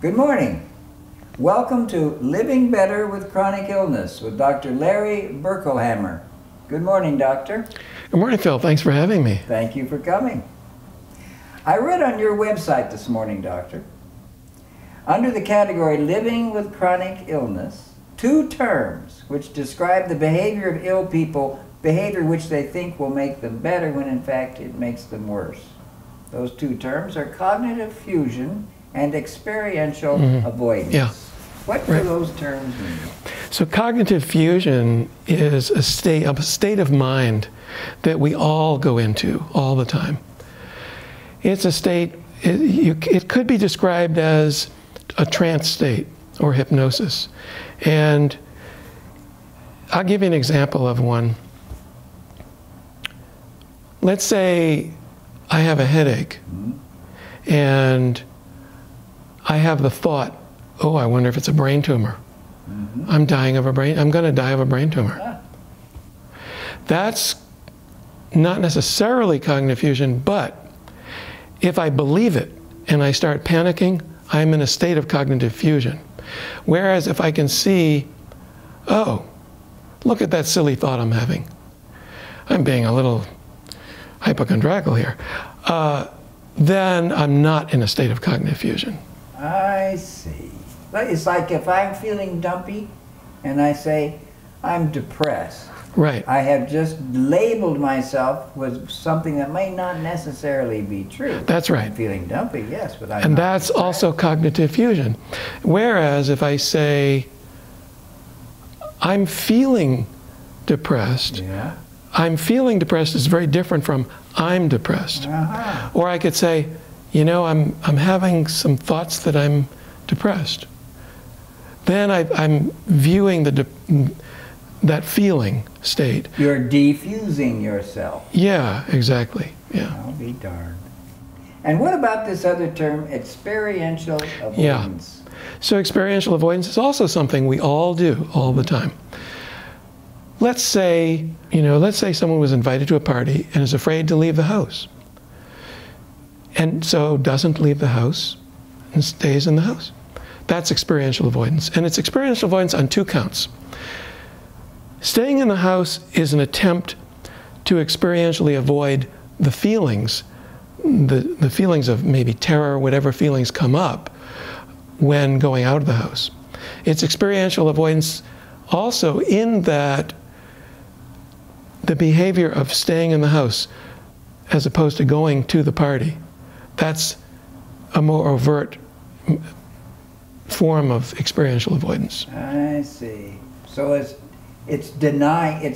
Good morning. Welcome to Living Better with Chronic Illness with Dr. Larry Berkelhammer. Good morning, Doctor. Good morning, Phil. Thanks for having me. Thank you for coming. I read on your website this morning, Doctor, under the category Living with Chronic Illness, two terms which describe the behavior of ill people, behavior which they think will make them better when in fact it makes them worse. Those two terms are cognitive fusion and experiential avoidance. Yeah. What do those terms mean? So cognitive fusion is a state of mind that we all go into all the time. It's a state, it could be described as a trance state or hypnosis. And I'll give you an example of one. Let's say I have a headache and I have the thought, oh, I wonder if it's a brain tumor. I'm going to die of a brain tumor. That's not necessarily cognitive fusion, but if I believe it and I start panicking, I'm in a state of cognitive fusion. Whereas if I can see, oh, look at that silly thought I'm having. I'm being a little hypochondriacal here. Then I'm not in a state of cognitive fusion. I see. It's like if I'm feeling dumpy and I say, I'm depressed. Right. I have just labeled myself with something that may not necessarily be true. That's right. I'm feeling dumpy, yes, but I'm And not that's depressed. also cognitive fusion. Whereas if I say, I'm feeling depressed, I'm feeling depressed is very different from I'm depressed. Or I could say, you know, I'm having some thoughts that I'm depressed. Then I'm viewing that feeling state. You're defusing yourself. Yeah, exactly. Yeah. I'll be darned. And what about this other term, experiential avoidance? Yeah. So experiential avoidance is also something we all do all the time. Let's say someone was invited to a party and is afraid to leave the house. And so doesn't leave the house and stays in the house. That's experiential avoidance. And it's experiential avoidance on two counts. Staying in the house is an attempt to experientially avoid the feelings, the feelings of maybe terror, whatever feelings come up when going out of the house. It's experiential avoidance also in that the behavior of staying in the house as opposed to going to the party, that's a more overt form of experiential avoidance. I see. So it's denying,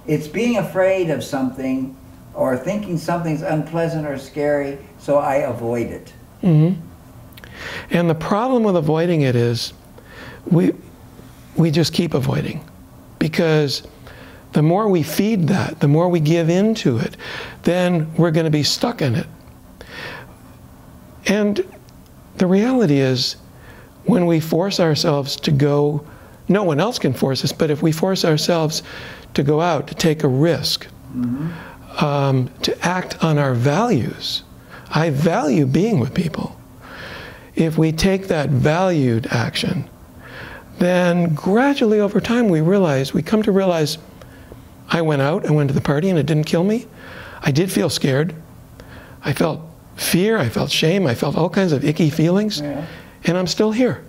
it's being afraid of something or thinking something's unpleasant or scary, so I avoid it. And the problem with avoiding it is we just keep avoiding, because the more we feed that, the more we give into it, then we're going to be stuck in it. And the reality is, when we force ourselves to go, no one else can force us, but if we force ourselves to go out, to take a risk, to act on our values, I value being with people. If we take that valued action, then gradually over time we come to realize, I went out, I went to the party and it didn't kill me. I did feel scared. I felt fear, I felt shame, I felt all kinds of icky feelings, and I'm still here.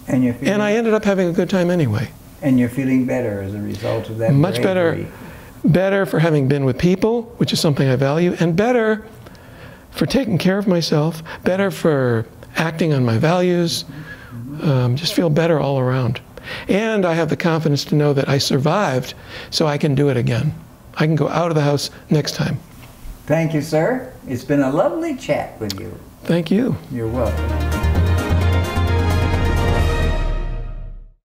And I ended up having a good time anyway. And you're feeling better as a result of that Much bravery. better for having been with people, which is something I value, and better for taking care of myself, better for acting on my values, just feel better all around. And I have the confidence to know that I survived, so I can do it again. I can go out of the house next time. Thank you, sir. It's been a lovely chat with you. Thank you. You're welcome.